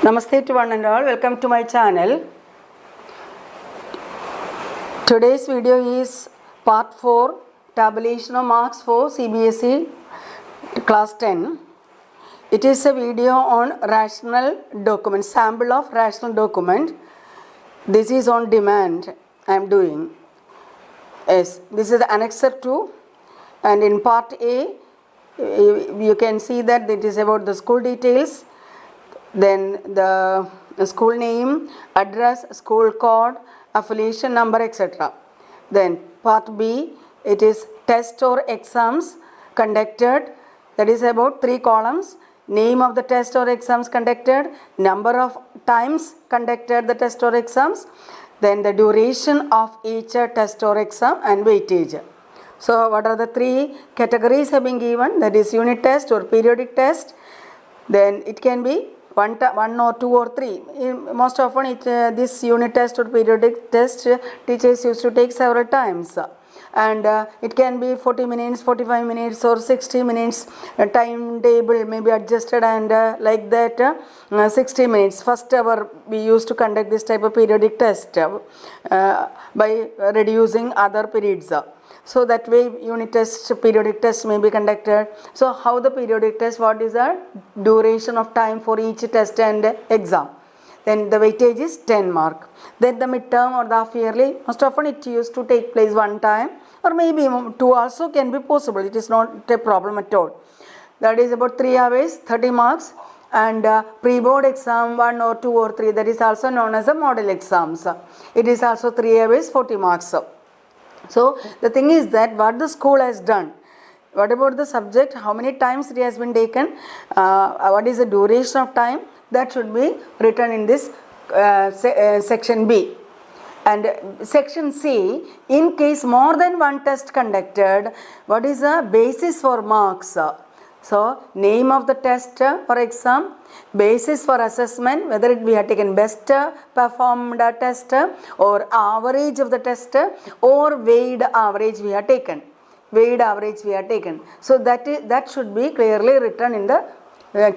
Namaste to one and all. Welcome to my channel. Today's video is part 4, tabulation of marks for CBSE class 10. It is a video on rational document, sample of rational document. This is on demand I am doing. Yes, this is annexure 2, and in part A you can see that it is about the school details, then the school name, address, school code, affiliation number, etc. Then part B, it is test or exams conducted, that is about 3 columns: name of the test or exams conducted, number of times conducted the test or exams, then the duration of each test or exam, and weightage. So what are the 3 categories have been given? That is unit test or periodic test. Then it can be one or 2 or 3. Most often this unit test or periodic test teachers used to take several times, and it can be 40 minutes, 45 minutes or 60 minutes. Timetable may be adjusted, and like that 60 minutes. First hour we used to conduct this type of periodic test by reducing other periods. So that way unit test, periodic test may be conducted. So how the periodic test, what is the duration of time for each test and exam? Then the weightage is 10 mark. Then the midterm or the half yearly, most often it used to take place one time, or maybe 2 also can be possible. It is not a problem at all. That is about 3 hours, 30 marks. And pre-board exam 1 or 2 or 3, that is also known as a model exams. It is also 3 hours, 40 marks. So the thing is that what the school has done, what about the subject, how many times it has been taken, what is the duration of time, that should be written in this section B. And section C, in case more than one test conducted, what is the basis for marks? So name of the test or exam, basis for assessment, whether we have taken best performed test or average of the test or weighed average we have taken. Weighed average we have taken. So that should be clearly written in the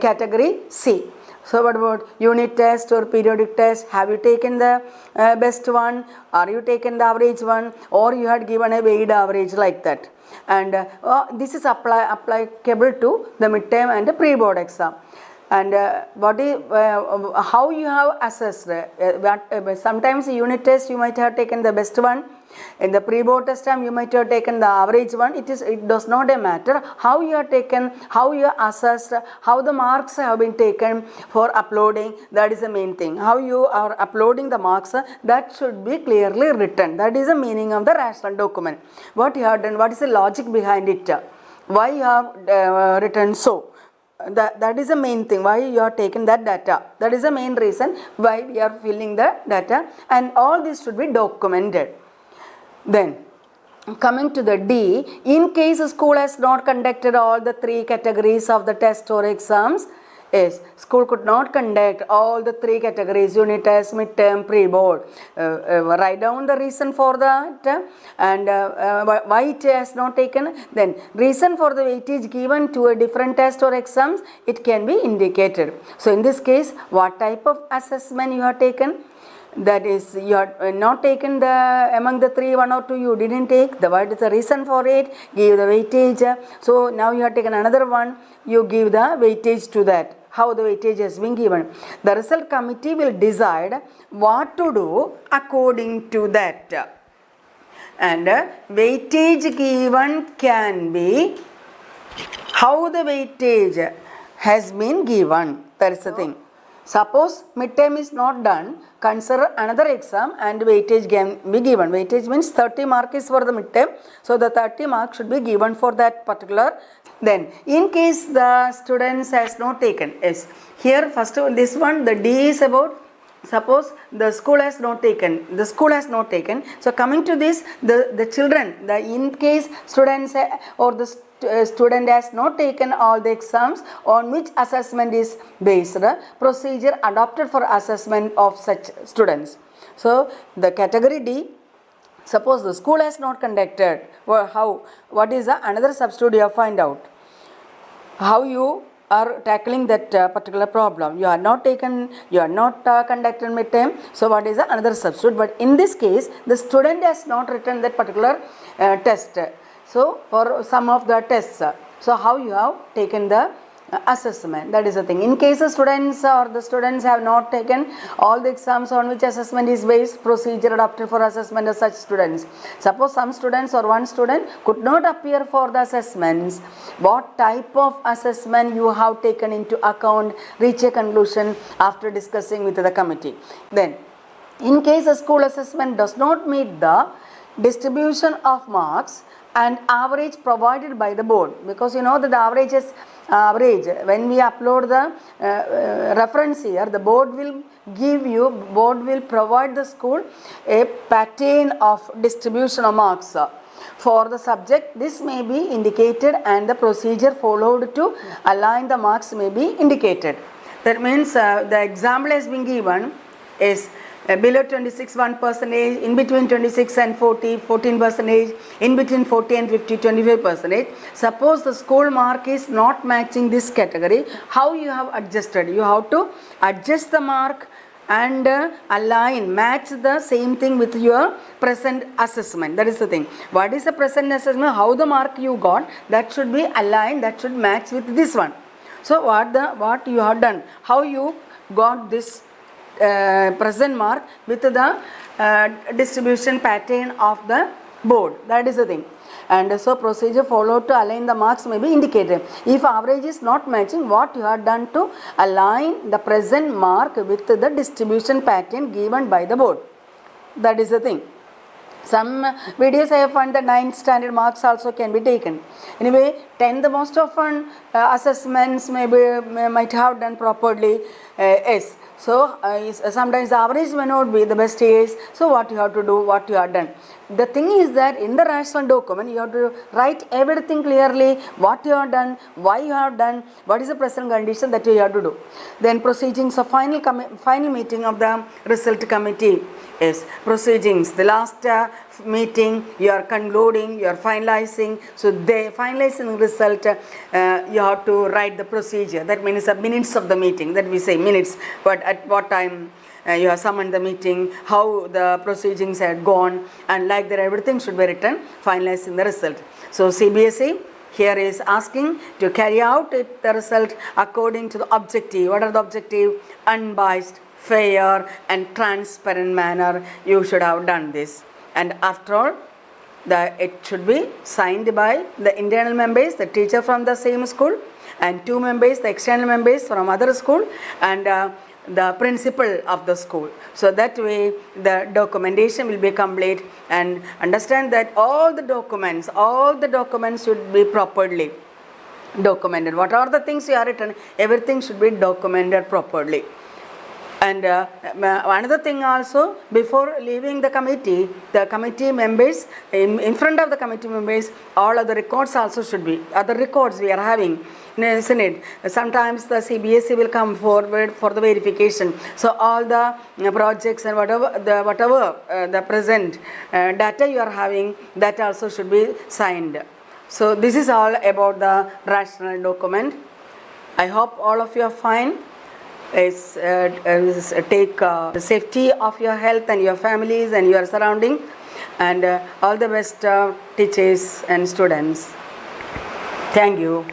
category C. So what about unit test or periodic test? Have you taken the best one? Are you taken the average one? Or you had given a weighed average, like that? And this is applicable to the midterm and the pre-board exam. And what is how you have assessed? Sometimes unit test you might have taken the best one. In the pre-board test time you might have taken the average one. It does not matter how you are taken, how you are assessed, how the marks have been taken for uploading. That is the main thing. How you are uploading the marks, that should be clearly written. That is the meaning of the rational document. What you have done, what is the logic behind it, why you have written so. That is the main thing, why you are taken that data. That is the main reason why we are filling the data, and all this should be documented. Then coming to the D, in case a school has not conducted all the 3 categories of the test or exams, yes, school could not conduct all the 3 categories, unit test, midterm, pre-board. Write down the reason for that, and why it has not taken. Then reason for the weightage given to a different test or exams, it can be indicated. So in this case, what type of assessment you have taken? That is, you have not taken the among the 3, 1 or 2 you didn't take. What is the reason for it? Give the weightage. So now you have taken another one, you give the weightage to that. How the weightage has been given. The result committee will decide what to do according to that. And weightage given can be how the weightage has been given. That is the thing. Suppose midterm is not done, consider another exam and weightage can be given. Weightage means 30 marks is for the midterm. So the 30 marks should be given for that particular. Then in case the students has not taken, yes, here first this one, the D is about, suppose the school has not taken, so coming to this, the children, in case students or the student has not taken all the exams, on which assessment is based, procedure adopted for assessment of such students. So the category D, suppose the school has not conducted, what is the another substitute you have find out. How you are tackling that particular problem. You are not conducted midterm, so what is the another substitute? But in this case, the student has not written that particular test. So for some of the tests, so how you have taken the assessment, that is the thing. In case the students have not taken all the exams on which assessment is based, procedure adopted for assessment of such students. Suppose some students or one student could not appear for the assessments, what type of assessment you have taken into account, reach a conclusion after discussing with the committee. Then in case a school assessment does not meet the distribution of marks and average provided by the board, because you know that the average is average. When we upload the reference here, the board will provide the school a pattern of distribution of marks for the subject. This may be indicated and the procedure followed to align the marks may be indicated. That means the example has been given is below 26 1%, in between 26 and 40 14%, in between 40 and 50 25%. Suppose the school mark is not matching this category, how you have adjusted? You have to adjust the mark and match the same thing with your present assessment. That is the thing. What is the present assessment? How the mark you got, that should be aligned, that should match with this one. So what you have done, how you got this present mark with the distribution pattern of the board, that is the thing. And so procedure followed to align the marks may be indicated. If average is not matching, what you have done to align the present mark with the distribution pattern given by the board, that is the thing. Some videos I have found the 9th standard marks also can be taken. Anyway, 10th most often assessments might have done properly. Yes. So sometimes the average may not be the best case. So what you have to do, what you have done. The thing is that in the rational document, you have to write everything clearly, what you have done, why you have done, what is the present condition that you have to do. Then proceedings of final meeting of the result committee. Yes, proceedings. The last meeting, you are concluding, you are finalizing. So they finalizing result, you have to write the procedure. That means the minutes of the meeting. That we say minutes. But at what time you have summoned the meeting, how the proceedings had gone, and like that everything should be written, finalizing the result. So CBSE here is asking to carry out the result according to the objective. What are the objective? Unbiased, fair and transparent manner you should have done this. And after all, it should be signed by the internal members, the teacher from the same school, and 2 members, the external members from other school, and the principal of the school. So that way the documentation will be complete. And understand that all the documents should be properly documented. What are the things you are written, everything should be documented properly. And another thing also, before leaving the committee members, in front of the committee members, all other records also should be, other records we are having, isn't it? Sometimes the CBSE will come forward for the verification. So all the projects and whatever the present data you are having, that also should be signed. So this is all about the rational document. I hope all of you are fine. Take the safety of your health and your families and your surrounding, and all the best teachers and students. Thank you.